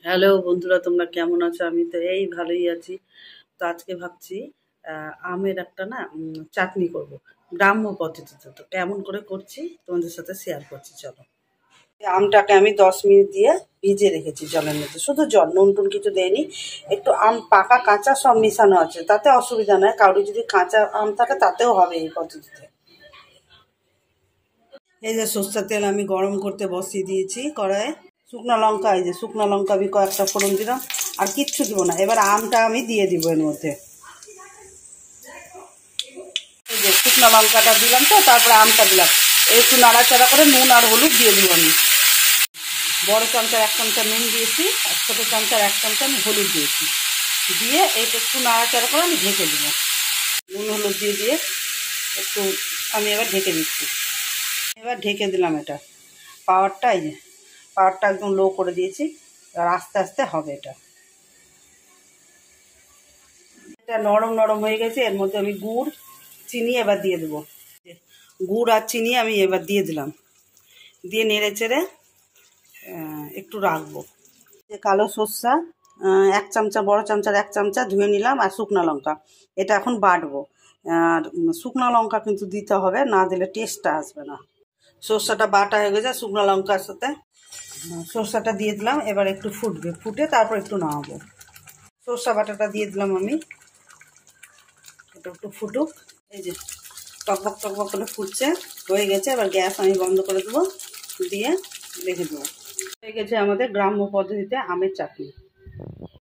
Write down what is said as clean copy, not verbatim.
Hello বন্ধুরা, তোমরা কেমন আছো? আমি তো এই ভালোই আছি। তো আজকে ভাবছি আমের একটা না চাটনি করব গ্রাম্য পদ্ধতিতে। তো কেমন করে করছি তোমাদের সাথে শেয়ার করছি, চলো। এই আমটাকে আমি 10 মিনিট দিয়ে ভিজিয়ে রেখেছি জলের মধ্যে, শুধু জল, নুন টুন কিছু দেয়নি। একটু আম পাকা কাঁচা সব মিশানো আছে, তাতে অসুবিধা নয়। কারোর যদি কাঁচা আম থাকে তাতেও হবে এই পদ্ধতিতে। এই যে সরষের তেল আমি গরম করতে বসিয়ে দিয়েছি কড়াইয়ে। শুকনো লঙ্কা, এই যে শুকনো লঙ্কা আমি কয়েকটা ফোড়ন দিলাম, আর কিচ্ছু দিব না। এবার আমটা আমি দিয়ে দিব এর মধ্যে। এই যে শুকনো লঙ্কাটা দিলাম, তো তারপরে আমটা দিলাম। একটু নাড়াচাড়া করে নুন আর হলুদ দিয়ে দিব আমি। বড় চামচার 1 চামচা নুন দিয়েছি, আর ছোটো চামচার 1 চামচা আমি হলুদ দিয়েছি। দিয়ে এইটা একটু নাড়াচাড়া করে আমি ঢেকে দিব। নুন হলুদ দিয়ে দিয়ে একটু আমি এবার ঢেকে দিচ্ছি। এবার ঢেকে দিলাম এটা। পাওয়ারটা, এই যে পাওয়ারটা একদম লো করে দিয়েছি। আর আস্তে আস্তে হবে এটা। এটা নরম নরম হয়ে গেছে। এর মধ্যে আমি গুড়, চিনি এবার দিয়ে দেবো। গুড় আর চিনি আমি এবার দিয়ে দিলাম। দিয়ে নেড়ে চেড়ে একটু রাখবো। যে কালো সর্ষা 1 চামচা, বড় চামচার 1 চামচা ধুয়ে নিলাম, আর শুকনো লঙ্কা এটা এখন বাটবো। আর শুকনো লঙ্কা কিন্তু দিতে হবে, না দিলে টেস্টটা আসবে না। সর্ষাটা বাটা হয়ে গেছে শুকনো লঙ্কার সাথে। সর্ষাটা দিয়ে দিলাম, এবার একটু ফুটবে, ফুটে তারপর একটু নামাবো। সর্ষা বাটাটা দিয়ে দিলাম আমি। এটা একটু ফুটুক। এই যে টকবক টকবক করে ফুটছে, হয়ে গেছে। এবার গ্যাস আমি বন্ধ করে দেবো, দিয়ে রেখে দেবো। হয়ে গেছে আমাদের গ্রাম্য পদ্ধতিতে আমের চাটনি।